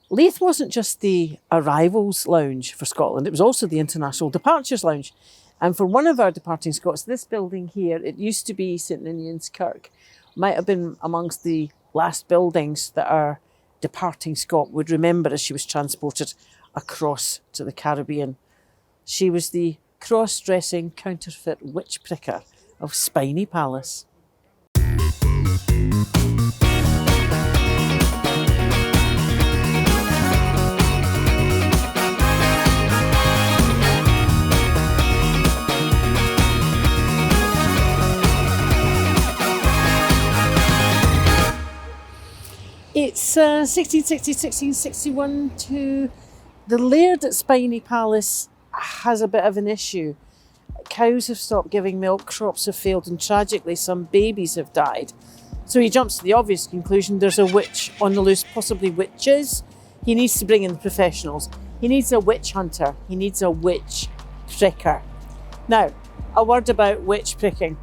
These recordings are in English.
Leith wasn't just the arrivals lounge for Scotland, it was also the international departures lounge. And for one of our departing Scots, this building here, it used to be St Ninian's Kirk, might have been amongst the last buildings that our departing Scot would remember as she was transported across to the Caribbean. She was the cross-dressing counterfeit witch pricker of Spiny Palace. It's 1660, 1661 to the laird at Spiny Palace has a bit of an issue. Cows have stopped giving milk, crops have failed, and tragically some babies have died. So he jumps to the obvious conclusion, there's a witch on the loose, possibly witches. He needs to bring in the professionals. He needs a witch hunter. He needs a witch pricker. Now, a word about witch pricking.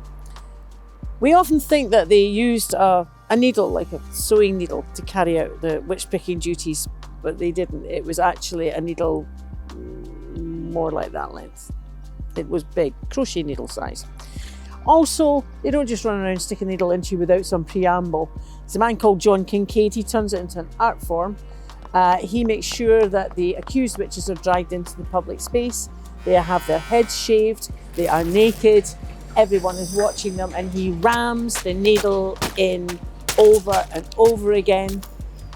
We often think that they used a needle, like a sewing needle, to carry out the witch picking duties, but they didn't. It was actually a needle more like that length. It was big, crochet needle size. Also, they don't just run around stick a needle into you without some preamble. There's a man called John Kincaid. He turns it into an art form. He makes sure that the accused witches are dragged into the public space. They have their heads shaved. They are naked. Everyone is watching them, and he rams the needle in over and over again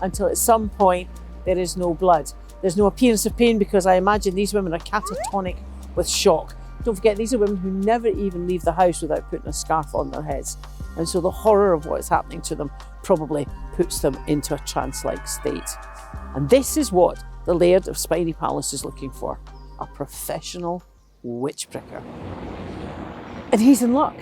until at some point there is no blood. There's no appearance of pain because I imagine these women are catatonic with shock. Don't forget, these are women who never even leave the house without putting a scarf on their heads. And so the horror of what is happening to them probably puts them into a trance-like state. And this is what the Laird of Spiny Palace is looking for, a professional witch pricker. And he's in luck,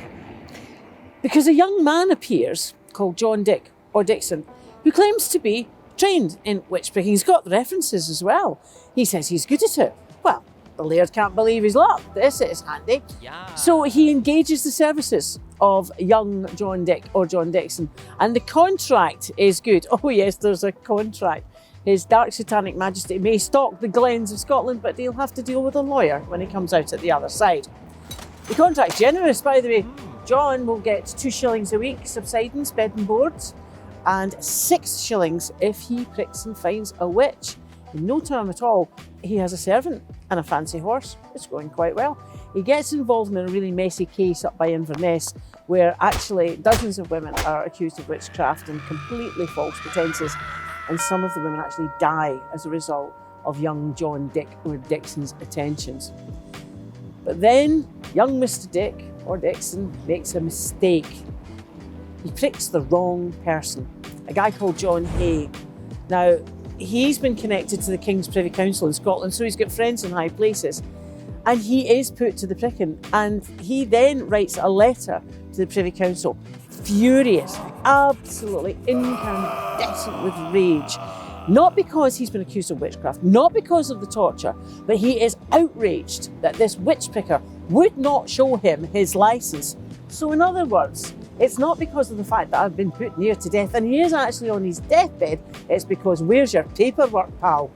because a young man appears called John Dick, or Dixon, who claims to be trained in witch pricking. He's got the references as well. He says he's good at it. Well, the Laird can't believe his luck. This is handy. Yeah. So he engages the services of young John Dick, or John Dixon, and the contract is good. Oh yes, there's a contract. His Dark Satanic Majesty may stalk the glens of Scotland, but he'll have to deal with a lawyer when he comes out at the other side. The contract's generous, by the way. John will get 2 shillings a week, subsidence, bed and boards, and 6 shillings if he pricks and finds a witch. In no time at all, he has a servant and a fancy horse. It's going quite well. He gets involved in a really messy case up by Inverness, where actually dozens of women are accused of witchcraft and completely false pretences, and some of the women actually die as a result of young John Dick or Dixon's attentions. But then young Mr. Dick or Dixon makes a mistake. He pricks the wrong person, a guy called John Hay. Now, he's been connected to the King's Privy Council in Scotland, so he's got friends in high places. And he is put to the pricking, and he then writes a letter to the Privy Council, furious, absolutely incandescent with rage. Not because he's been accused of witchcraft, not because of the torture, but he is outraged that this witch picker would not show him his licence. So in other words, it's not because of the fact that I've been put near to death and he is actually on his deathbed, it's because where's your paperwork, pal?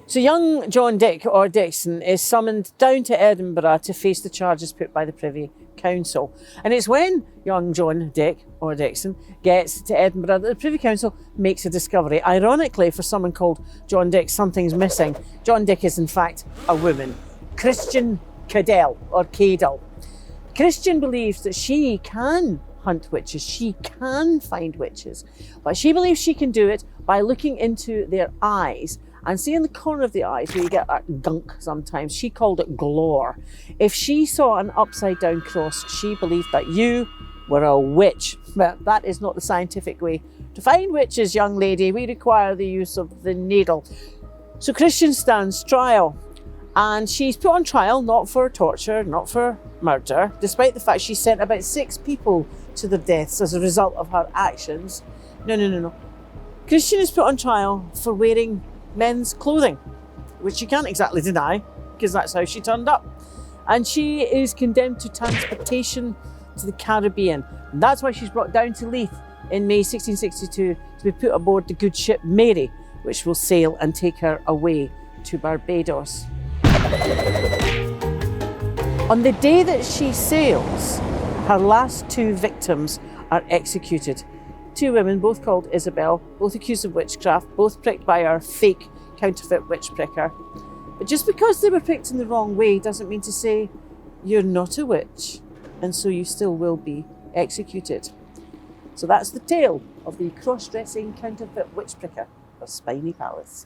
So young John Dick or Dixon is summoned down to Edinburgh to face the charges put by the Privy Council. And it's when young John Dick or Dixon gets to Edinburgh that the Privy Council makes a discovery. Ironically, for someone called John Dick, something's missing. John Dick is in fact a woman, Christian Cadell or Cadell. Christian believes that she can hunt witches, she can find witches, but she believes she can do it by looking into their eyes and see in the corner of the eyes where you get that gunk sometimes. She called it glore. If she saw an upside down cross, she believed that you were a witch. But that is not the scientific way to find witches, young lady. We require the use of the needle. So Christian stands trial, and she's put on trial not for torture, not for murder, despite the fact she sent about 6 people to their deaths as a result of her actions. No. Christian is put on trial for wearing men's clothing, which you can't exactly deny because that's how she turned up. And she is condemned to transportation to the Caribbean. And that's why she's brought down to Leith in May 1662 to be put aboard the good ship Mary, which will sail and take her away to Barbados. On the day that she sails, her last 2 victims are executed. 2 women, both called Isabel, both accused of witchcraft, both pricked by our fake counterfeit witch pricker. But just because they were pricked in the wrong way doesn't mean to say you're not a witch, and so you still will be executed. So that's the tale of the cross-dressing counterfeit witch pricker of Spiny Palace.